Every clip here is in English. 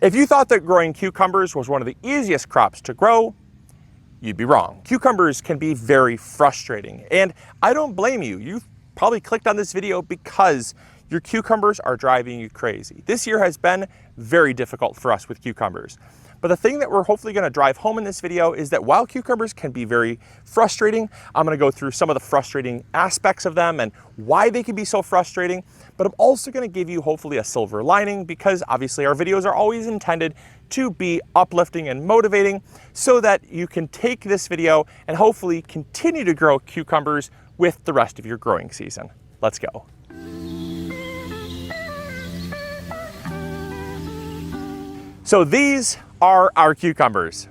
If you thought that growing cucumbers was one of the easiest crops to grow, you'd be wrong. Cucumbers can be very frustrating, and I don't blame you. You've probably clicked on this video because your cucumbers are driving you crazy. This year has been very difficult for us with cucumbers. But the thing that we're hopefully gonna drive home in this video is that while cucumbers can be very frustrating, I'm gonna go through some of the frustrating aspects of them and why they can be so frustrating, but I'm also gonna give you hopefully a silver lining, because obviously our videos are always intended to be uplifting and motivating so that you can take this video and hopefully continue to grow cucumbers with the rest of your growing season. Let's go. So these are our cucumbers.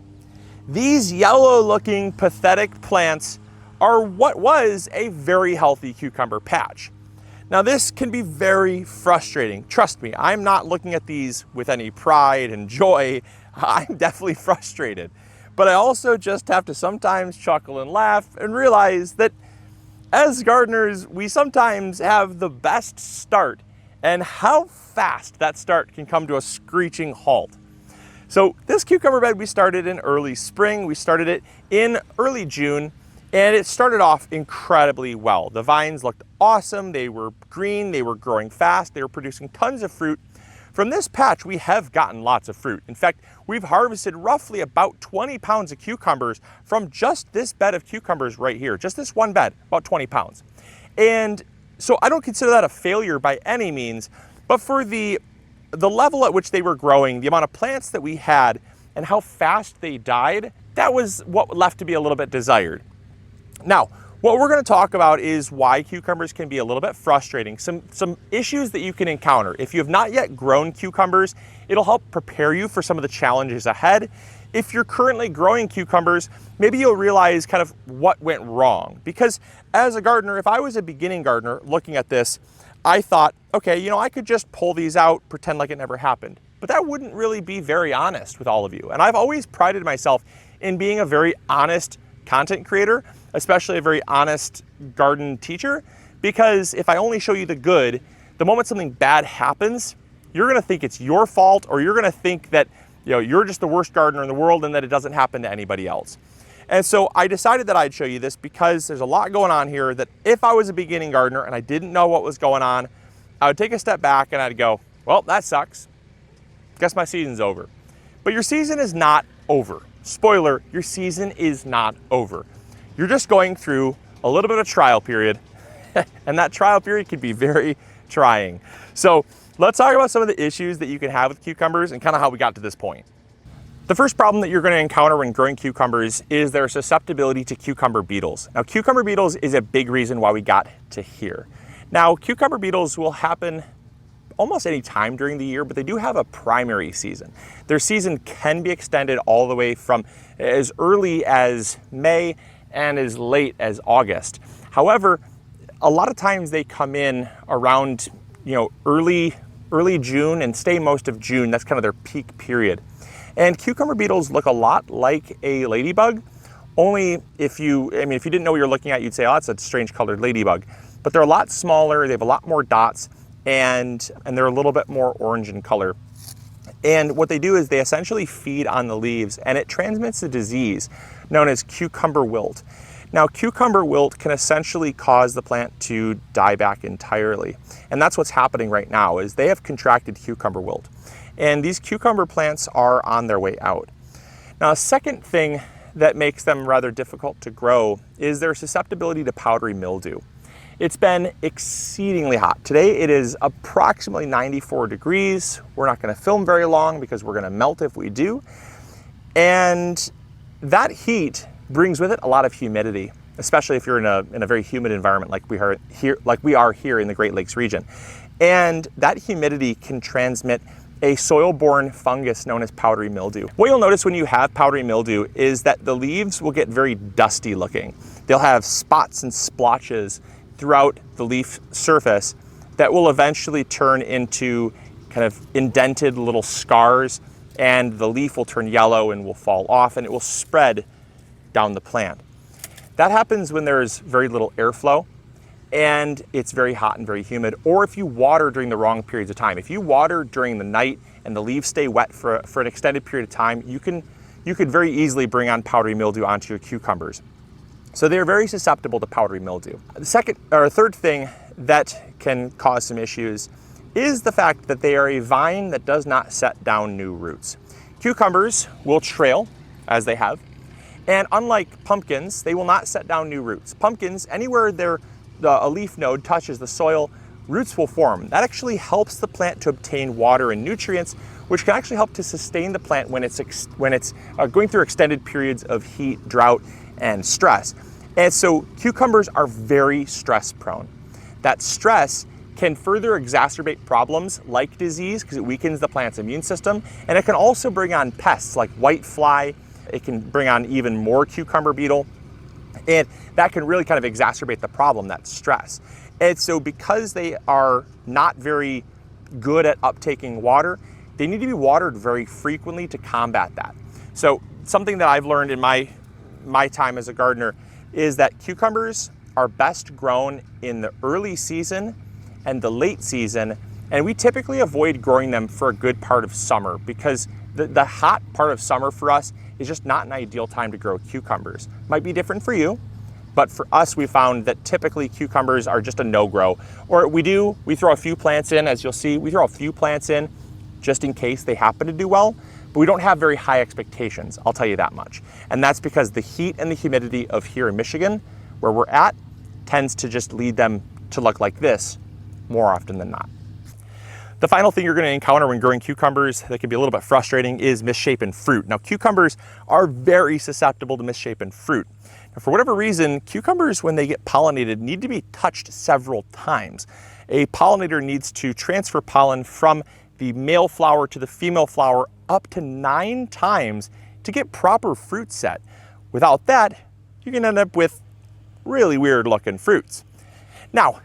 These yellow looking pathetic plants are what was a very healthy cucumber patch. Now this can be very frustrating. Trust me, I'm not looking at these with any pride and joy. I'm definitely frustrated. But I also just have to sometimes chuckle and laugh and realize that as gardeners, we sometimes have the best start, and how fast that start can come to a screeching halt. So this cucumber bed we started in early spring. We started it in early June, and it started off incredibly well. The vines looked awesome. They were green, they were growing fast, they were producing tons of fruit. From this patch, we have gotten lots of fruit. In fact, we've harvested roughly about 20 pounds of cucumbers from just this bed of cucumbers right here, just this one bed, about 20 pounds. And so I don't consider that a failure by any means, but for the level at which they were growing, the amount of plants that we had, and how fast they died, that was what left to be a little bit desired. Now, what we're going to talk about is why cucumbers can be a little bit frustrating, some issues that you can encounter. If you have not yet grown cucumbers, it'll help prepare you for some of the challenges ahead. If you're currently growing cucumbers, maybe you'll realize kind of what went wrong. Because as a gardener, if I was a beginning gardener looking at this, I thought, okay, you know, I could just pull these out, pretend like it never happened. But that wouldn't really be very honest with all of you. And I've always prided myself in being a very honest content creator, especially a very honest garden teacher, because if I only show you the good, the moment something bad happens, you're gonna think it's your fault, or you're gonna think that, you know, you're just the worst gardener in the world and that it doesn't happen to anybody else. And so I decided that I'd show you this because there's a lot going on here that if I was a beginning gardener and I didn't know what was going on, I would take a step back and I'd go, well, that sucks. Guess my season's over. But your season is not over. Spoiler, your season is not over. You're just going through a little bit of trial period, and that trial period can be very trying. So let's talk about some of the issues that you can have with cucumbers and kind of how we got to this point. The first problem that you're going to encounter when growing cucumbers is their susceptibility to cucumber beetles. Now, cucumber beetles is a big reason why we got to here. Now, cucumber beetles will happen almost any time during the year, but they do have a primary season. Their season can be extended all the way from as early as May and as late as August. However, a lot of times they come in around, you know, early June and stay most of June. That's kind of their peak period. And cucumber beetles look a lot like a ladybug, only if you didn't know what you're looking at, you'd say, oh, that's a strange colored ladybug. But they're a lot smaller, they have a lot more dots, and they're a little bit more orange in color. And what they do is they essentially feed on the leaves, and it transmits a disease known as cucumber wilt. Now, cucumber wilt can essentially cause the plant to die back entirely. And that's what's happening right now, is they have contracted cucumber wilt. And these cucumber plants are on their way out. Now, a second thing that makes them rather difficult to grow is their susceptibility to powdery mildew. It's been exceedingly hot. Today it is approximately 94 degrees. We're not gonna film very long because we're gonna melt if we do. And that heat brings with it a lot of humidity, especially if you're in a very humid environment like we are here in the Great Lakes region. And that humidity can transmit a soil-borne fungus known as powdery mildew. What you'll notice when you have powdery mildew is that the leaves will get very dusty looking. They'll have spots and splotches throughout the leaf surface that will eventually turn into kind of indented little scars, and the leaf will turn yellow and will fall off, and it will spread down the plant. That happens when there's very little airflow and it's very hot and very humid, or if you water during the wrong periods of time. If you water during the night and the leaves stay wet for an extended period of time, you could very easily bring on powdery mildew onto your cucumbers. So they're very susceptible to powdery mildew. The third thing that can cause some issues is the fact that they are a vine that does not set down new roots. Cucumbers will trail, as they have, and unlike pumpkins, they will not set down new roots. Pumpkins, anywhere a leaf node touches the soil, roots will form. That actually helps the plant to obtain water and nutrients, which can actually help to sustain the plant when it's going through extended periods of heat, drought, and stress. And so cucumbers are very stress prone. That stress can further exacerbate problems like disease because it weakens the plant's immune system, and it can also bring on pests like whitefly. It can bring on even more cucumber beetle, and that can really kind of exacerbate the problem, that stress. And so because they are not very good at uptaking water, they need to be watered very frequently to combat that. So something that I've learned in my time as a gardener is that cucumbers are best grown in the early season and the late season, and we typically avoid growing them for a good part of summer because the hot part of summer for us is just not an ideal time to grow cucumbers. Might be different for you, but for us, we found that typically cucumbers are just a no-grow. Or we throw a few plants in, as you'll see, we throw a few plants in just in case they happen to do well, but we don't have very high expectations, I'll tell you that much. And that's because the heat and the humidity of here in Michigan, where we're at, tends to just lead them to look like this more often than not. The final thing you're going to encounter when growing cucumbers that can be a little bit frustrating is misshapen fruit. Now, cucumbers are very susceptible to misshapen fruit. Now, for whatever reason, cucumbers, when they get pollinated, need to be touched several times. A pollinator needs to transfer pollen from the male flower to the female flower up to 9 times to get proper fruit set. Without that, you can end up with really weird looking fruits. Now,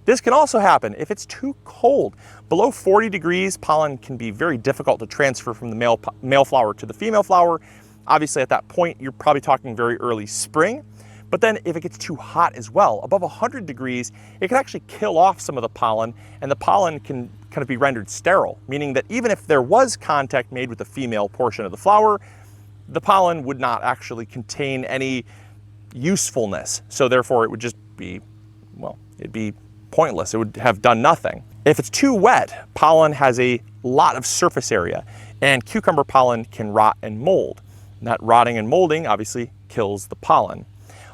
this can also happen if it's too cold. Below 40 degrees, pollen can be very difficult to transfer from the male flower to the female flower. Obviously, at that point, you're probably talking very early spring. But then if it gets too hot as well, above 100 degrees, it can actually kill off some of the pollen, and the pollen can kind of be rendered sterile, meaning that even if there was contact made with the female portion of the flower, the pollen would not actually contain any usefulness. So therefore, it would just be, well, it'd be pointless. It would have done nothing. If it's too wet, pollen has a lot of surface area, and cucumber pollen can rot and mold. And that rotting and molding obviously kills the pollen.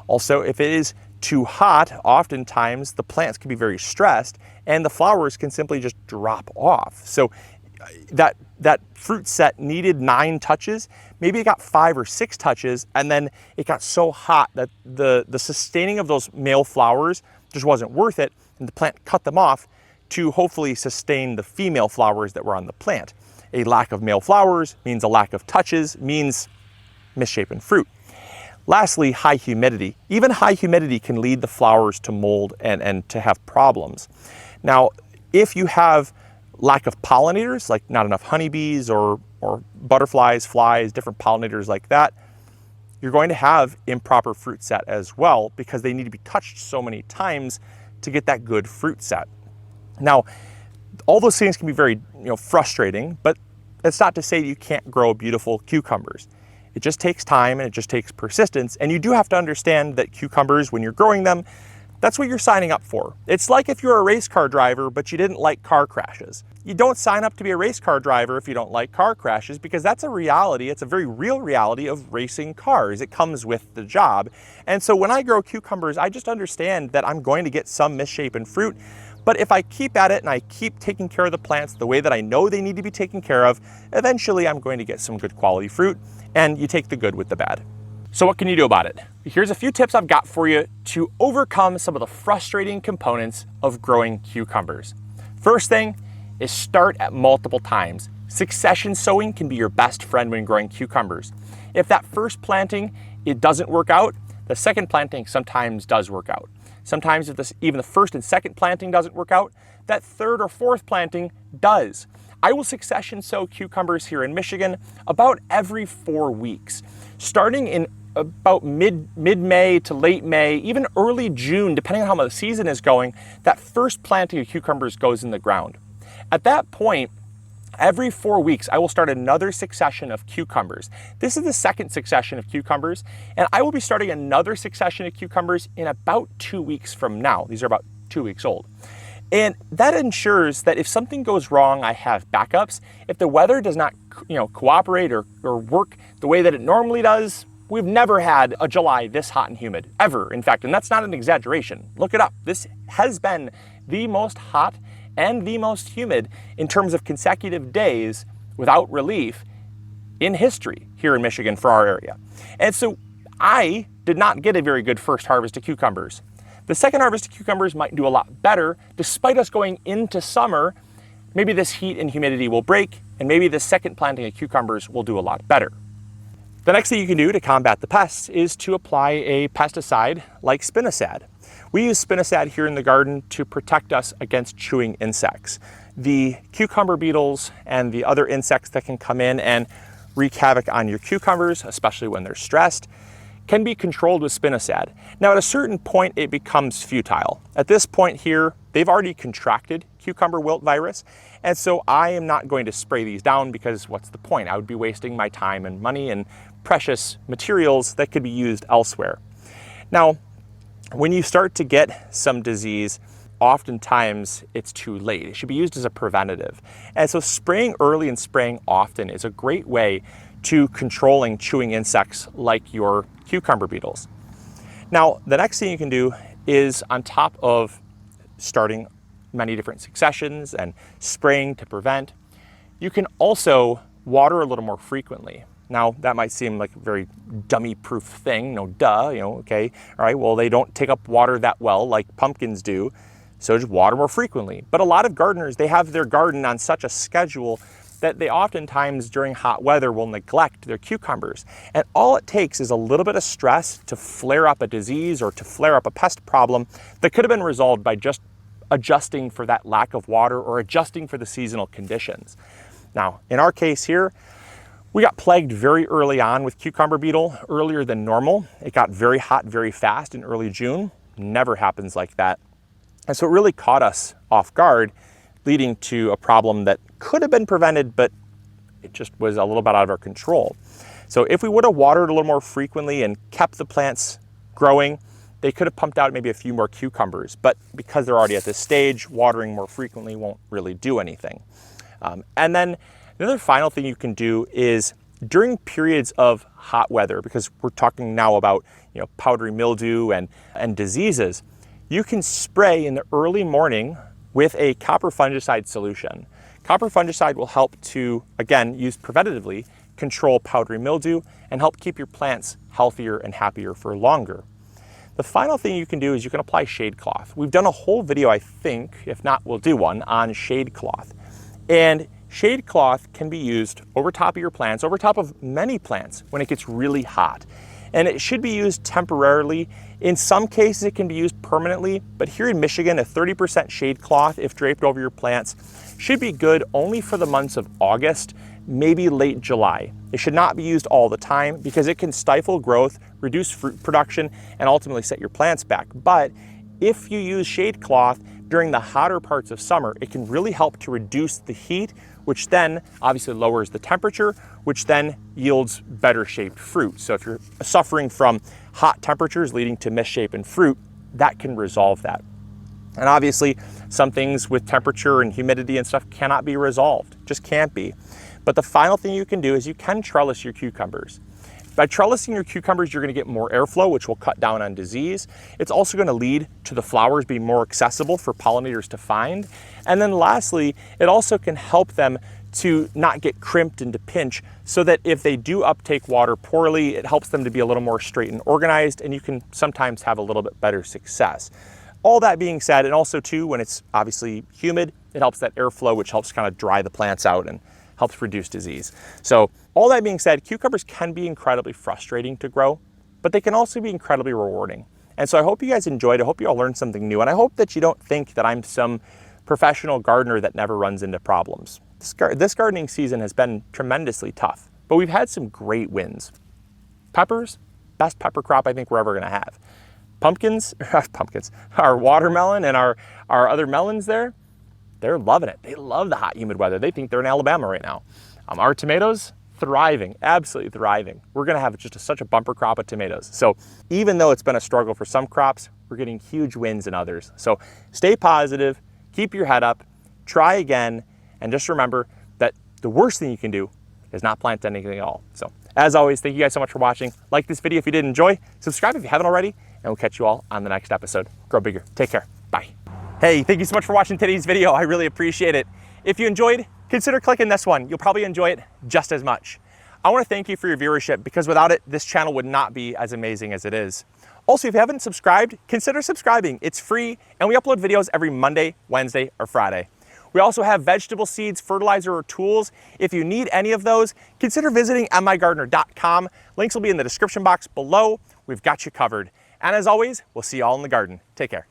Also, if it is too hot, oftentimes the plants can be very stressed and the flowers can simply just drop off. So that fruit set needed 9 touches, maybe it got 5 or 6 touches, and then it got so hot that the sustaining of those male flowers just wasn't worth it, and the plant cut them off to hopefully sustain the female flowers that were on the plant. A lack of male flowers means a lack of touches, means misshapen fruit. Lastly, high humidity. Even high humidity can lead the flowers to mold and to have problems. Now, if you have lack of pollinators, like not enough honeybees or butterflies, flies, different pollinators like that, you're going to have improper fruit set as well because they need to be touched so many times to get that good fruit set. Now, all those things can be very frustrating, but that's not to say you can't grow beautiful cucumbers. It just takes time and it just takes persistence, and you do have to understand that cucumbers, when you're growing them, that's what you're signing up for. It's like if you're a race car driver, but you didn't like car crashes. You don't sign up to be a race car driver if you don't like car crashes, because that's a reality. It's a very real reality of racing cars. It comes with the job. And so when I grow cucumbers, I just understand that I'm going to get some misshapen fruit. But if I keep at it and I keep taking care of the plants the way that I know they need to be taken care of, eventually I'm going to get some good quality fruit, and you take the good with the bad. So what can you do about it? Here's a few tips I've got for you to overcome some of the frustrating components of growing cucumbers. First thing is start at multiple times. Succession sowing can be your best friend when growing cucumbers. If that first planting, it doesn't work out, the second planting sometimes does work out. Sometimes if even the first and second planting doesn't work out, that third or fourth planting does. I will succession sow cucumbers here in Michigan about every 4 weeks. Starting in about mid-May to late May, even early June, depending on how the season is going, that first planting of cucumbers goes in the ground. At that point, Every 4 weeks, I will start another succession of cucumbers. This is the second succession of cucumbers, and I will be starting another succession of cucumbers in about 2 weeks from now. These are about 2 weeks old. And that ensures that if something goes wrong, I have backups. If the weather does not, cooperate or work the way that it normally does, we've never had a July this hot and humid, ever, in fact, and that's not an exaggeration. Look it up. This has been the most hot and the most humid in terms of consecutive days without relief in history here in Michigan for our area. And so I did not get a very good first harvest of cucumbers. The second harvest of cucumbers might do a lot better. Despite us going into summer, maybe this heat and humidity will break, and maybe the second planting of cucumbers will do a lot better. The next thing you can do to combat the pests is to apply a pesticide like spinosad. We use spinosad here in the garden to protect us against chewing insects. The cucumber beetles and the other insects that can come in and wreak havoc on your cucumbers, especially when they're stressed, can be controlled with spinosad. Now at a certain point it becomes futile. At this point here, they've already contracted cucumber wilt virus, and so I am not going to spray these down because what's the point? I would be wasting my time and money and precious materials that could be used elsewhere. Now, when you start to get some disease, oftentimes it's too late. It should be used as a preventative. And so spraying early and spraying often is a great way to controlling chewing insects like your cucumber beetles. Now, the next thing you can do is, on top of starting many different successions and spraying to prevent, you can also water a little more frequently. Now, that might seem like a very dummy-proof thing, okay, all right, well, they don't take up water that well like pumpkins do, so just water more frequently. But a lot of gardeners, they have their garden on such a schedule that they oftentimes during hot weather will neglect their cucumbers. And all it takes is a little bit of stress to flare up a disease or to flare up a pest problem that could have been resolved by just adjusting for that lack of water or adjusting for the seasonal conditions. Now, in our case here, we got plagued very early on with cucumber beetle, earlier than normal. It got very hot very fast in early June. Never happens like that. And so it really caught us off guard, leading to a problem that could have been prevented, but it just was a little bit out of our control. So if we would have watered a little more frequently and kept the plants growing, they could have pumped out maybe a few more cucumbers. But because they're already at this stage, watering more frequently won't really do anything. And then the other final thing you can do is during periods of hot weather, because we're talking now about powdery mildew and diseases, you can spray in the early morning with a copper fungicide solution. Copper fungicide will help to, again, used preventatively, control powdery mildew and help keep your plants healthier and happier for longer. The final thing you can do is you can apply shade cloth. We've done a whole video, I think, if not, we'll do one on shade cloth. And shade cloth can be used over top of your plants, over top of many plants when it gets really hot. And it should be used temporarily. In some cases, it can be used permanently, but here in Michigan, a 30% shade cloth, if draped over your plants, should be good only for the months of August, maybe late July. It should not be used all the time because it can stifle growth, reduce fruit production, and ultimately set your plants back. But if you use shade cloth during the hotter parts of summer, it can really help to reduce the heat, which then obviously lowers the temperature, which then yields better shaped fruit. So if you're suffering from hot temperatures leading to misshapen fruit, that can resolve that. And obviously some things with temperature and humidity and stuff cannot be resolved, just can't be. But the final thing you can do is you can trellis your cucumbers. By trellising your cucumbers, you're going to get more airflow, which will cut down on disease. It's also going to lead to the flowers being more accessible for pollinators to find. And then lastly, it also can help them to not get crimped and to pinch, so that if they do uptake water poorly, it helps them to be a little more straight and organized, and you can sometimes have a little bit better success. All that being said, and also too, when it's obviously humid, it helps that airflow, which helps kind of dry the plants out and helps reduce disease. So all that being said, cucumbers can be incredibly frustrating to grow, but they can also be incredibly rewarding. And so I hope you guys enjoyed. I hope you all learned something new. And I hope that you don't think that I'm some professional gardener that never runs into problems. This gardening season has been tremendously tough, but we've had some great wins. Peppers, best pepper crop I think we're ever gonna have. Pumpkins, our watermelon and our other melons there, they're loving it. They love the hot, humid weather. They think they're in Alabama right now. Our tomatoes, thriving, absolutely thriving. We're gonna have just such a bumper crop of tomatoes. So even though it's been a struggle for some crops, we're getting huge wins in others. So stay positive, keep your head up, try again, and just remember that the worst thing you can do is not plant anything at all. So as always, thank you guys so much for watching. Like this video if you did enjoy, subscribe if you haven't already, and we'll catch you all on the next episode. Grow bigger. Take care. Bye. Hey, thank you so much for watching today's video. I really appreciate it. If you enjoyed, consider clicking this one. You'll probably enjoy it just as much. I want to thank you for your viewership because without it, this channel would not be as amazing as it is. Also, if you haven't subscribed, consider subscribing. It's free, and we upload videos every Monday, Wednesday, or Friday. We also have vegetable seeds, fertilizer, or tools. If you need any of those, consider visiting migardener.com. Links will be in the description box below. We've got you covered. And as always, we'll see you all in the garden. Take care.